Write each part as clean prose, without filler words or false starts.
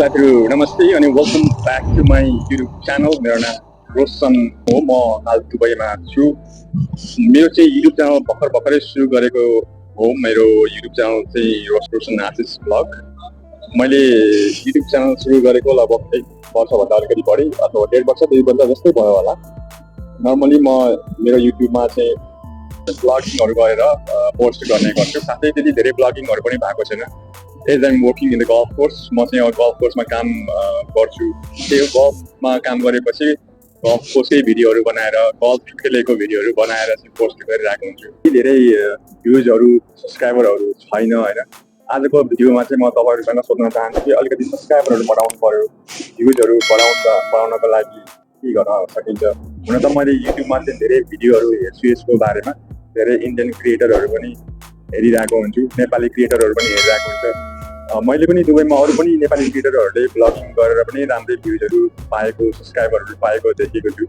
साथीहरू नमस्ते अनि welcome back to my YouTube channel. मेरो नाम रोशन हो। म हाल दुबईमा छु। मेरो चाहिँ युट्युब च्यानल भर्खरै सुरु गरेको हो। मेरो युट्युब च्यानल चाहिँ रोशन आशिष ब्लग। मैले युट्युब च्यानल सुरु गरेको लगभग 1 वर्षभन्दा अलिकति बढी अथवा 1.5 वर्ष 2 वर्ष जस्तै भयो होला। नर्मली म मेरो युट्युबमा चाहिँ ब्लगिङहरू गरेर पोस्ट गर्ने गर्छु। साथै त्यति धेरै ब्लगिङहरू पनि भएको छैन। As I'm working in the Gulf course, म चाहिँ गल्फ कोर्समा काम गर्छु। त्यो गल्फमा काम गरेपछि गल्फ कोर्सकै भिडियोहरू बनाएर गल्फ खेलेको भिडियोहरू बनाएर चाहिँ पोस्ट गरिरहेको हुन्छु। धेरै भ्युजहरू सब्सक्राइबरहरू छैन होइन। आजको भिडियोमा चाहिँ म तपाईँहरूसँग सोध्न चाहन्छु कि अलिकति सब्सक्राइबरहरू बढाउनु पर्यो, भ्युजहरू बढाउनको लागि के गर्न सकिन्छ। हुन त मैले युट्युबमा चाहिँ धेरै भिडियोहरू हेर्छु यसको बारेमा। धेरै इन्डियन क्रिएटरहरू पनि हेरिरहेको हुन्छु, नेपाली क्रिएटरहरू पनि हेरिरहेको हुन्छ। मैले पनि दुबईमा अरू पनि नेपाली क्रिएटरहरूले ब्लगिङ गरेर पनि राम्रै भ्युजहरू पाएको, सब्सक्राइबरहरू पाएको देखेको छु।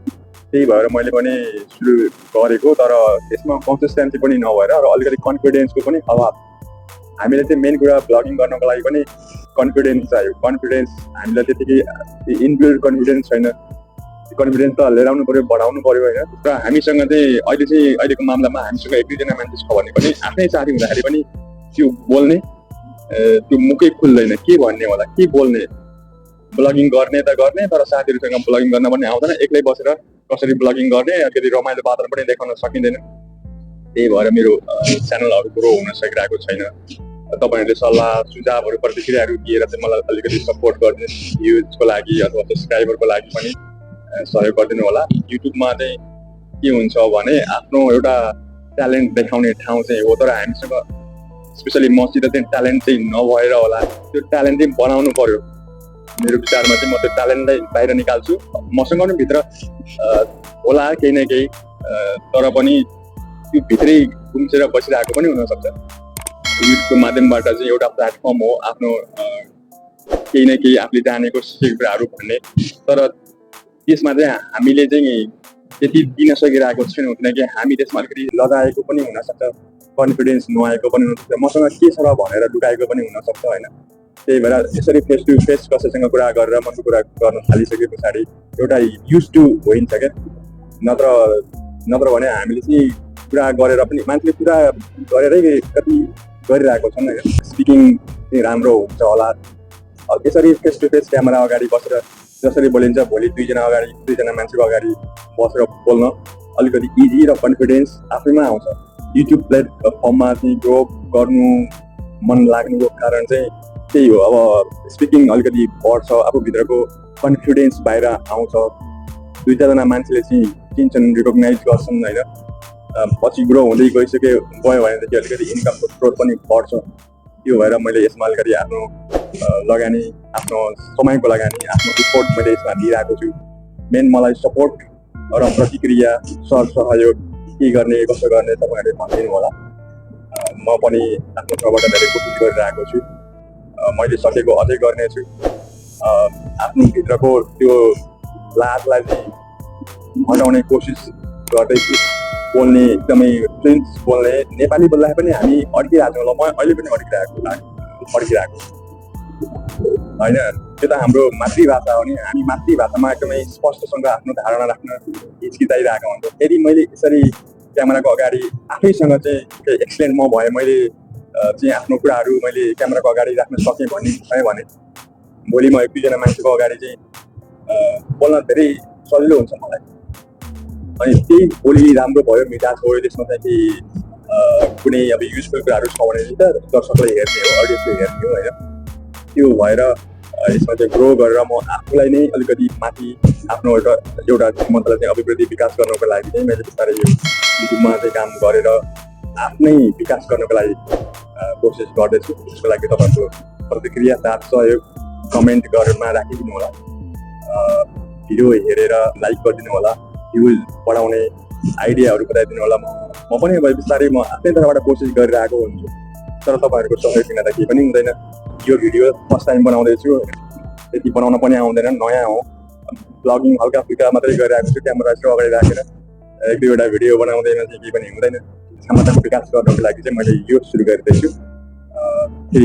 त्यही भएर मैले पनि सुरु गरेको, तर त्यसमा कन्सिस्टेन्सी पनि नभएर र अलिकति कन्फिडेन्सको पनि अभाव। हामीले चाहिँ मेन कुरा ब्लगिङ गर्नको लागि पनि कन्फिडेन्स चाहियो। कन्फिडेन्स हामीलाई त्यतिकै इनबिल्ड कन्फिडेन्स छैन। कन्फिडेन्स त लिएर आउनु पऱ्यो, बढाउनु पऱ्यो होइन। र हामीसँग चाहिँ अहिलेको मामलामा हामीसँग 1-2 जना मान्छे छ भने पनि आफ्नै साथी हुँदाखेरि पनि त्यो बोल्ने त्यो मुखै खुल्दैन। के भन्ने होला, के बोल्ने। ब्लगिङ गर्ने त गर्ने, तर साथीहरूसँग ब्लगिङ गर्न पनि आउँदैन। एक्लै बसेर कसरी ब्लगिङ गर्ने, अलिकति रमाइलो वातावरण पनि देखाउन सकिँदैन। त्यही भएर मेरो च्यानलहरू ग्रो हुन सकिरहेको छैन। तपाईँहरूले सल्लाह सुझावहरू प्रतिक्रियाहरू दिएर चाहिँ मलाई अलिकति सपोर्ट गरिदिनु, भ्युजको लागि अथवा सब्सक्राइबरको लागि पनि सहयोग गरिदिनु होला। युट्युबमा चाहिँ के हुन्छ भने आफ्नो एउटा ट्यालेन्ट देखाउने ठाउँ चाहिँ हो, तर हामीसँग स्पेसली मसित चाहिँ ट्यालेन्ट चाहिँ नभएर होला। त्यो ट्यालेन्ट चाहिँ बनाउनु पर्यो। मेरो विचारमा चाहिँ म त्यो ट्यालेन्टलाई बाहिर निकाल्छु। मसँग पनि भित्र होला केही न केही, तर पनि त्यो भित्रै गुम्सेर बसिरहेको पनि हुनसक्छ। युट्युबको माध्यमबाट चाहिँ एउटा प्लेटफर्म हो आफ्नो केही न केही आफूले जानेको सिकेको कुराहरू भन्ने, तर त्यसमा चाहिँ हामीले चाहिँ त्यति दिन सकिरहेको छैनौँ, किनकि हामी त्यसमा अलिकति लगाएको पनि हुनसक्छ, कन्फिडेन्स नआएको पनि हुनसक्छ, मसँग के छ र भनेर लुकाएको पनि हुनसक्छ होइन। त्यही भएर यसरी फेस टु फेस कसैसँग कुरा गरेर मनको कुरा गर्न थालिसके पछाडि एउटा युज टु होइन्छ क्या। नत्र भने हामीले चाहिँ कुरा गरेर पनि मान्छेले कुरा गरेरै कति गरिरहेको छन् होइन। स्पिकिङ चाहिँ राम्रो हुन्छ होला। यसरी फेस टु फेस क्यामेरा अगाडि बसेर जसरी बोलिन्छ, भोलि 2 जना मान्छेको अगाडि बसेर बोल्न अलिकति इजी र कन्फिडेन्स आफैमा आउँछ। युट्युब प्लेटफर्ममा चाहिँ ग्रो गर्नु मन लाग्नुको कारण चाहिँ त्यही हो। अब स्पिकिङ अलिकति बढ्छ, आफूभित्रको कन्फिडेन्स बाहिर आउँछ, 2-4 मान्छेले चाहिँ चिन्छन्, रिकगनाइज गर्छन् होइन। पछि ग्रो हुँदै गयो भनेदेखि अलिकति इन्कमको स्रोत पनि बढ्छ। त्यो भएर मैले यसमा अलिकति आफ्नो लगानी, आफ्नो समयको लगानी, आफ्नो इफोर्ट मैले यसमा दिइरहेको छु। मेन मलाई सपोर्ट र प्रतिक्रिया, सहयोग के गर्ने कसो गर्ने तपाईँहरूले भनिदिनु होला। म पनि आफ्नो तर्फबाट धेरै कोसिस गरिरहेको छु। मैले सकेको अझै गर्नेछु। आफ्नो भित्रको त्यो लाजलाई चाहिँ हटाउने कोसिस गर्दैछु। बोल्ने एकदमै फ्लुएन्ट बोल्ने, नेपाली बोल्दाखेरि पनि हामी अड्किरहेको छौँ। म अहिले पनि अड्किरहेको होइन। त्यो त हाम्रो मातृभाषा हो नि। हामी मातृभाषामा एकदमै स्पष्टसँग आफ्नो धारणा राख्न हिचकिचाइरहेको हुन्छ। यदि मैले यसरी क्यामेराको अगाडि आफैसँग चाहिँ एक्सप्लेन म भए, मैले चाहिँ आफ्नो कुराहरू मैले क्यामेराको अगाडि राख्न सकेँ भने भोलि म 1-2 जना मान्छेको अगाडि चाहिँ बोल्न धेरै सजिलो हुन्छ मलाई। अनि त्यही बोली राम्रो भयो, मिठास भयो, त्यसमा चाहिँ कि कुनै अब युजफुल कुराहरू छ भने चाहिँ त दर्शकले हेर्ने हो, अडियन्सले हेर्ने हो होइन। त्यो भएर यसमा चाहिँ ग्रो गरेर म आफूलाई नै अलिकति माथि आफ्नो एउटा क्षमतालाई चाहिँ अभिवृद्धि विकास गर्नको लागि चाहिँ मैले बिस्तारै यो युट्युबमा चाहिँ काम गरेर आफ्नै विकास गर्नको लागि कोसिस गर्दैछु। त्यसको लागि तपाईँहरूको प्रतिक्रिया, साथ सहयोग कमेन्ट गरेरमा राखिदिनु होला। भिडियो हेरेर लाइक गरिदिनु होला, भ्युज बढाउने आइडियाहरू बताइदिनु होला। म पनि अब बिस्तारै म आफ्नै तर्फबाट कोसिस गरिरहेको हुन्छु, तर तपाईँहरूको सहयोग बिना त केही पनि हुँदैन। यो भिडियो फर्स्ट टाइम बनाउँदैछु, त्यति बनाउन पनि आउँदैन, नयाँ हो। ब्लगिङ हल्का फुल्का मात्रै गरिरहेको छु, क्यामेरा यसो अगाडि राखेर 1-2 भिडियो बनाउँदैन चाहिँ केही पनि हुँदैन। क्षमताको विकास गर्नको लागि चाहिँ मैले यो सुरु गरिदिन्छु।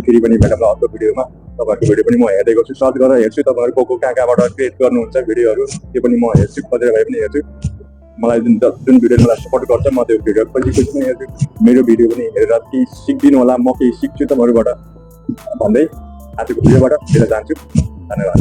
फेरि पनि भेटौँला अर्को भिडियोमा। तपाईँहरूको भिडियो पनि म हेर्दै गर्छु, सर्च गरेर हेर्छु। तपाईँहरू को कहाँबाट क्रिएट गर्नुहुन्छ भिडियोहरू त्यो पनि म हेर्छु, खोजेर भए पनि हेर्छु। मलाई जुन भिडियो मलाई सपोर्ट गर्छ म त्यो भिडियो पछि पनि हेर्छु। मेरो भिडियो पनि हेरेर केही सिक्दिनु होला, म केही सिक्छु तपाईँहरूबाट भन्दै आजको भिडियोबाट बिदा चाहन्छु। धन्यवाद।